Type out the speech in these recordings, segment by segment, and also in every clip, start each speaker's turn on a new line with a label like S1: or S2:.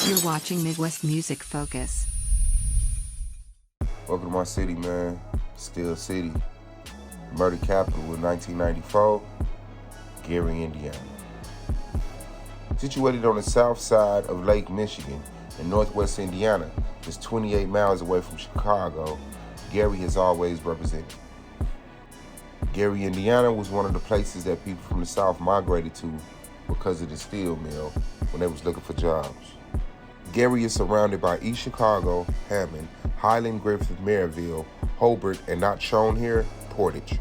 S1: You're watching Midwest Music Focus.
S2: Welcome to my city, man. Still city. Murder capital in 1994, Gary, Indiana. Situated on the south side of Lake Michigan in northwest Indiana, just 28 miles away from Chicago, Gary has always represented. Gary, Indiana was one of the places that people from the south migrated to because of the steel mill when they was looking for jobs. Gary is surrounded by East Chicago, Hammond, Highland, Griffith, Maryville, Hobart, and not shown here, Portage.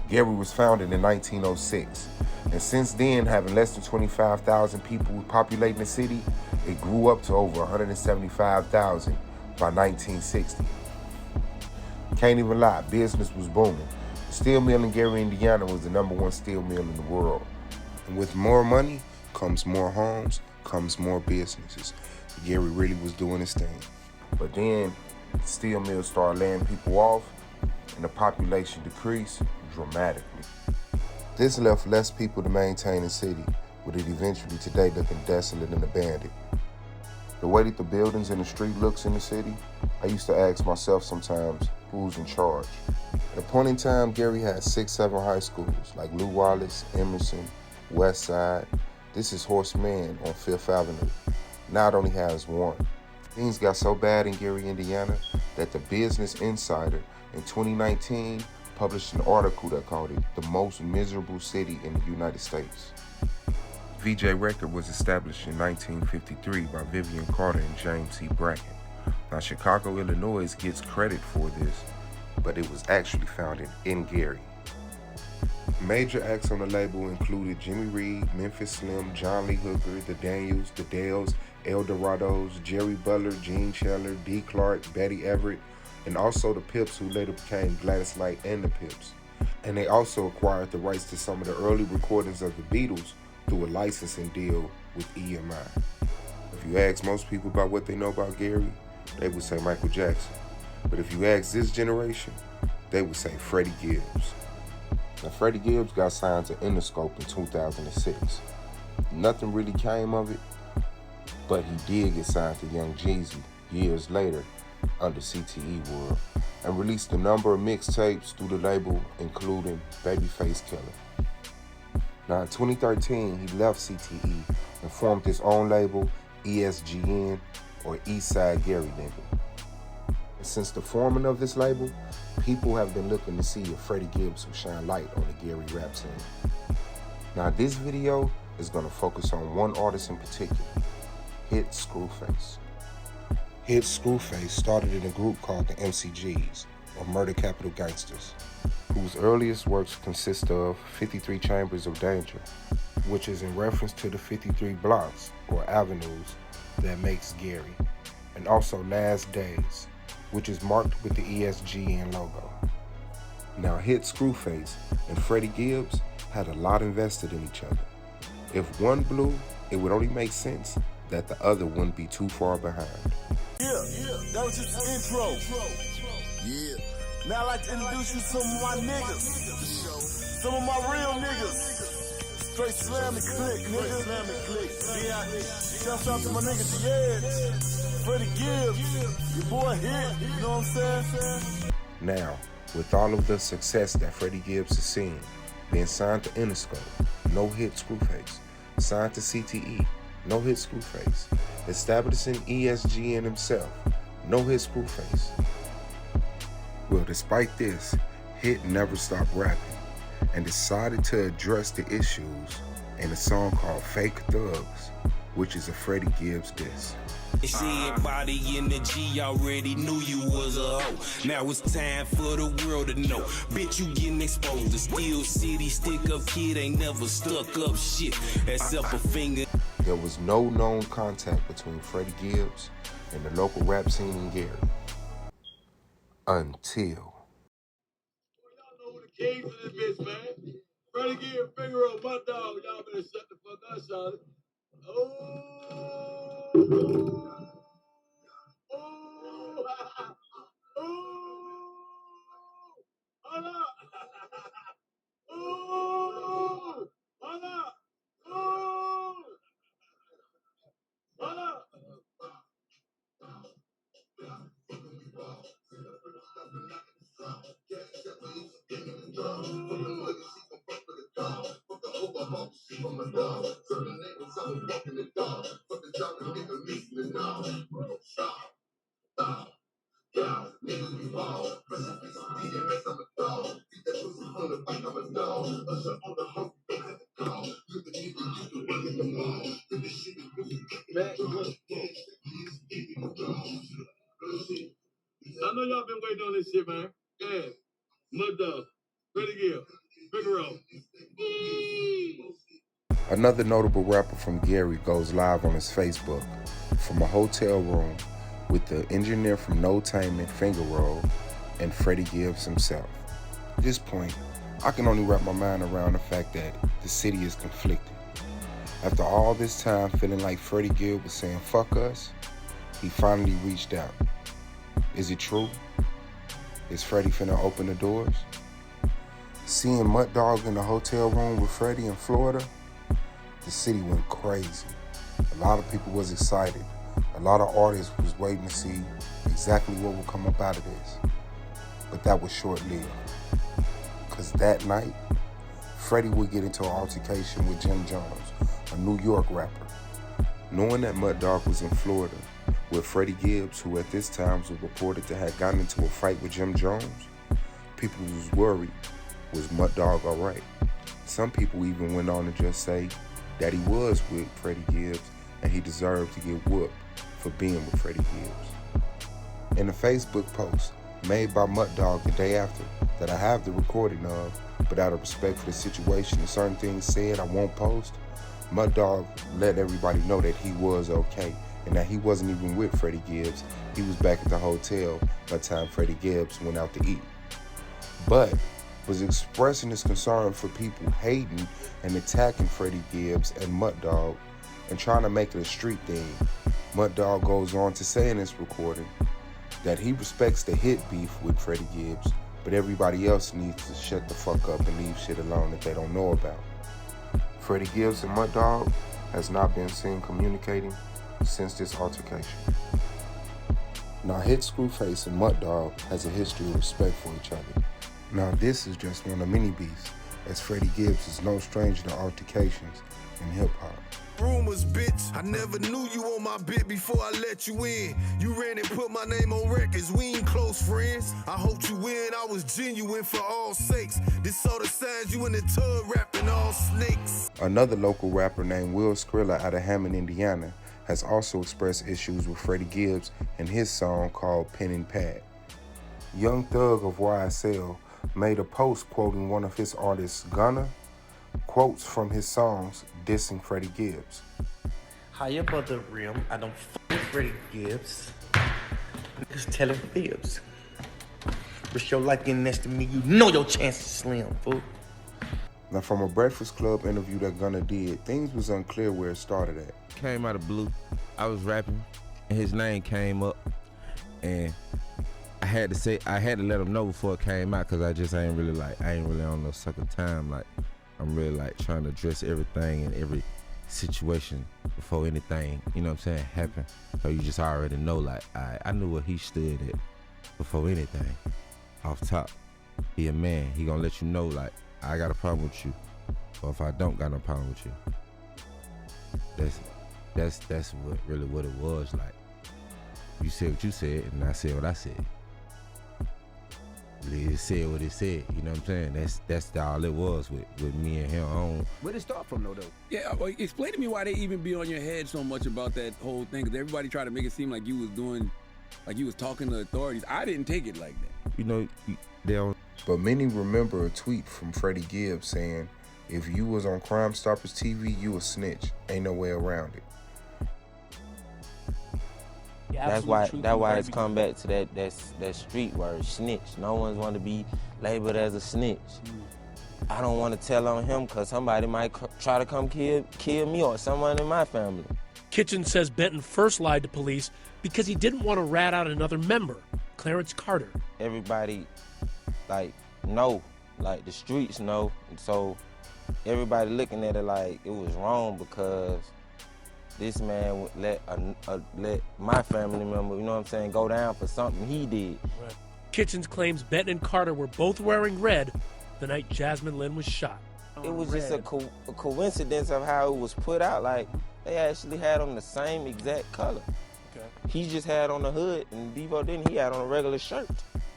S2: Gary was founded in 1906, and since then, having less than 25,000 people populating the city, it grew up to over 175,000 by 1960. Can't even lie, business was booming. The steel mill in Gary, Indiana was the #1 steel mill in the world. And with more money comes more homes, comes more businesses. Gary really was doing his thing. But then the steel mill started laying people off and the population decreased dramatically. This left less people to maintain the city, with it eventually today looking desolate and abandoned. The way that the buildings and the street looks in the city, I used to ask myself sometimes, who's in charge? At a point in time, Gary had 6-7 high schools like Lew Wallace, Emerson, West Side. This is Horse Man on 5th Avenue. Now it only has one. Things got so bad in Gary, Indiana, that the Business Insider in 2019 published an article that called it the most miserable city in the United States. VJ Record was established in 1953 by Vivian Carter and James C. Bracken. Now Chicago, Illinois gets credit for this, but it was actually founded in Gary. Major acts on the label included Jimmy Reed, Memphis Slim, John Lee Hooker, The Daniels, The Dales, El Dorados, Jerry Butler, Gene Chandler, D. Clark, Betty Everett, and also the Pips, who later became Gladys Knight and the Pips. And they also acquired the rights to some of the early recordings of the Beatles through a licensing deal with EMI. If you ask most people about what they know about Gary, they would say Michael Jackson. But if you ask this generation, they would say Freddie Gibbs. Now, Freddie Gibbs got signed to Interscope in 2006. Nothing really came of it, but he did get signed to Young Jeezy years later under CTE World and released a number of mixtapes through the label, including Babyface Killer. Now, in 2013, he left CTE and formed his own label, ESGN, or Eastside Gary Label. And since the forming of this label, people have been looking to see if Freddie Gibbs will shine light on the Gary rap scene. Now, this video is going to focus on one artist in particular, Hit Skrewface. Hit Skrewface started in a group called the MCGs, or Murder Capital Gangsters, whose earliest works consist of 53 Chambers of Danger, which is in reference to the 53 blocks, or avenues, that makes Gary, and also Last Days, which is marked with the ESGN logo. Now, Hit Skrewface and Freddie Gibbs had a lot invested in each other. If one blew, it would only make sense that the other wouldn't be too far behind.
S3: Yeah, that was just the intro. Yeah. Now I'd like to introduce you to some of my niggas. Some of my real niggas. Straight slam and click, nigga. Shouts out to my nigga Gibbs, Freddie Gibbs, your boy Hit, you know what I'm saying?
S2: Now, with all of the success that Freddie Gibbs has seen, being signed to Interscope, no Hit Skrewface, signed to CTE, no Hit Skrewface, establishing ESGN himself, no Hit Skrewface. Well, despite this, Hit never stopped rapping and decided to address the issues in a song called Fake Thugs, which is a Freddie Gibbs diss.
S4: Everybody in the G already knew you was a hoe. Now it's time for the world to know. Bitch, you getting exposed. The Steel City stick-up kid ain't never stuck up shit except a finger.
S2: There was no known contact between Freddie Gibbs and the local rap scene in Gary. Until.
S5: Y'all know who the kings of this bitch, man. Freddie Gibbs, Figaro, my dog. Y'all better shut the fuck up, Charlotte. Oh, hold up. Hold up. I know y'all been waiting on this shit, man. Yeah. Mud Dog, Freddie Gibbs, Figaro.
S2: Another notable rapper from Gary goes live on his Facebook from a hotel room with the engineer from No Tainment, Figaro, and Freddie Gibbs himself. At this point, I can only wrap my mind around the fact that the city is conflicted. After all this time feeling like Freddie Gibbs was saying fuck us, he finally reached out. Is it true? Is Freddie finna open the doors? Seeing Mud Dog in the hotel room with Freddie in Florida, the city went crazy. A lot of people was excited. A lot of artists was waiting to see exactly what would come up out of this. But that was short-lived. Because that night, Freddie would get into an altercation with Jim Jones, a New York rapper. Knowing that Mud Dog was in Florida with Freddie Gibbs, who at this time was reported to have gotten into a fight with Jim Jones, people was worried, was Mud Dog all right? Some people even went on to just say that he was with Freddie Gibbs and he deserved to get whooped for being with Freddie Gibbs. In a Facebook post made by Mud Dog the day after that I have the recording of, but out of respect for the situation and certain things said I won't post, Mud Dog let everybody know that he was okay and that he wasn't even with Freddie Gibbs. He was back at the hotel by the time Freddie Gibbs went out to eat. But was expressing his concern for people hating and attacking Freddie Gibbs and Mud Dog and trying to make it a street thing. Mud Dog goes on to say in this recording that he respects the hit beef with Freddie Gibbs, but everybody else needs to shut the fuck up and leave shit alone that they don't know about. Freddie Gibbs and Mud Dog has not been seen communicating since this altercation. Now, hit Skrewface and Mud Dog has a history of respect for each other. Now, this is just one of many beefs, as Freddie Gibbs is no stranger to altercations in hip-hop.
S3: Rumors, bitch. I never knew you on my bit before I let you in. You ran and put my name on records. We ain't close friends. I hoped you win. I was genuine for all sakes. This sort of signs you in the tub rapping all snakes.
S2: Another local rapper named Will Skrilla out of Hammond, Indiana, has also expressed issues with Freddie Gibbs in his song called Pen and Pad. Young Thug of YSL made a post quoting one of his artists, Gunna, quotes from his songs dissing Freddie Gibbs.
S6: High above the rim, I don't fuck with Freddie Gibbs. Niggas telling fibs. Risk your life getting next to me, you know your chances slim, fool.
S2: Now, from a Breakfast Club interview that Gunna did, things was unclear where it started at.
S7: Came out of blue. I was rapping, and his name came up, and I had to let him know before it came out, cause I ain't really on no sucker time. Like, I'm really like trying to address everything in every situation before anything, you know what I'm saying, happen. So you just already know, like, I knew where he stood at before anything. Off top, he a man. He gonna let you know, like, I got a problem with you, or if I don't got no problem with you. That's what it was like. You said what you said, and I said what I said. It said what it said, you know what I'm saying? That's all it was with me and him on.
S8: Where did it start from, though?
S9: Yeah, well, explain to me why they even be on your head so much about that whole thing, because everybody tried to make it seem like you was doing, like you was talking to authorities. I didn't take it like that.
S7: You know, they don't.
S2: But many remember a tweet from Freddie Gibbs saying, if you was on Crime Stoppers TV, you a snitch. Ain't no way around it.
S6: That's why it's come back to that street word, snitch. No one's want to be labeled as a snitch. I don't want to tell on him because somebody might try to come kill me or someone in my family.
S10: Kitchen says Benton first lied to police because he didn't want to rat out another member, Clarence Carter.
S6: Everybody, know, the streets know, and so everybody looking at it like it was wrong because this man would let my family member, you know what I'm saying, go down for something he did.
S10: Right. Kitchens claims Benton and Carter were both wearing red the night Jasmine Lynn was shot.
S6: It was just a coincidence of how it was put out. Like, they actually had on the same exact color. Okay. He just had on the hood, and Devo didn't. He had on a regular shirt.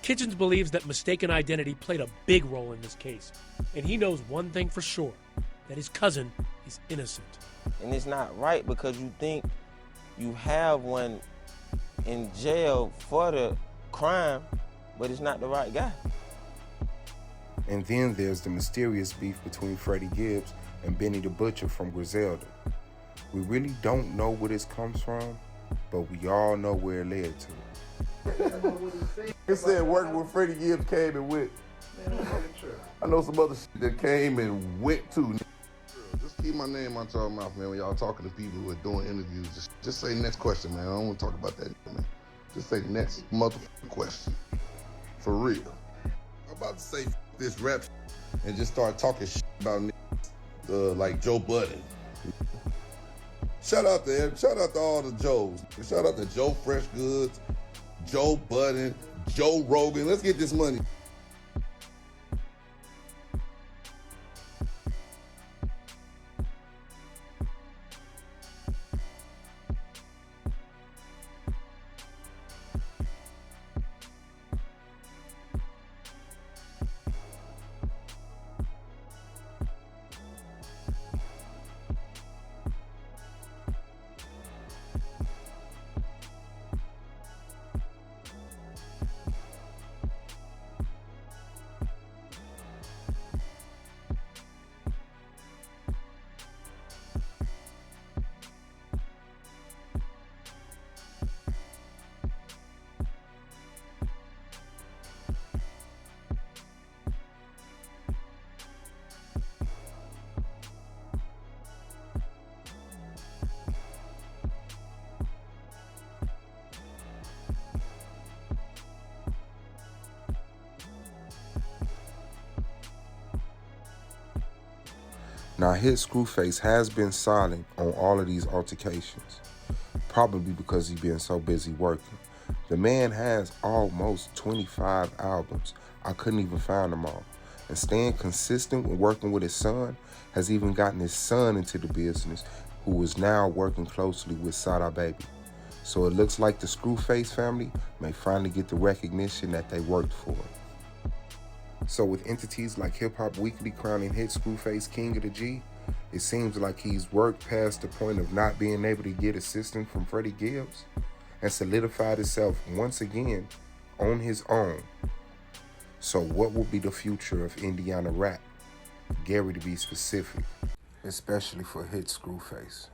S10: Kitchens believes that mistaken identity played a big role in this case. And he knows one thing for sure, that his cousin is innocent.
S6: And it's not right because you think you have one in jail for the crime, but it's not the right guy.
S2: And then there's the mysterious beef between Freddie Gibbs and Benny the Butcher from Griselda. We really don't know where this comes from, but we all know where it led to.
S8: It said working with Freddie Gibbs came and went. I know some other shit that came and went too.
S11: Just keep my name out y'all mouth, man, when y'all talking to people who are doing interviews. Just say next question, man. I don't want to talk about that, man. Just say next motherfucking question. For real. I'm about to say this rap and just start talking shit about like Joe Budden. Shout out to all the Joes. Shout out to Joe Fresh Goods, Joe Budden, Joe Rogan. Let's get this money.
S2: Now, hit Skrewface has been silent on all of these altercations, probably because he's been so busy working. The man has almost 25 albums. I couldn't even find them all. And staying consistent with working with his son has even gotten his son into the business, who is now working closely with Sada Baby. So it looks like the Skrewface family may finally get the recognition that they worked for. So with entities like Hip Hop Weekly crowning hit Skrewface King of the G, it seems like he's worked past the point of not being able to get assistance from Freddie Gibbs and solidified himself once again on his own. So what will be the future of Indiana rap? Gary, to be specific, especially for hit Skrewface.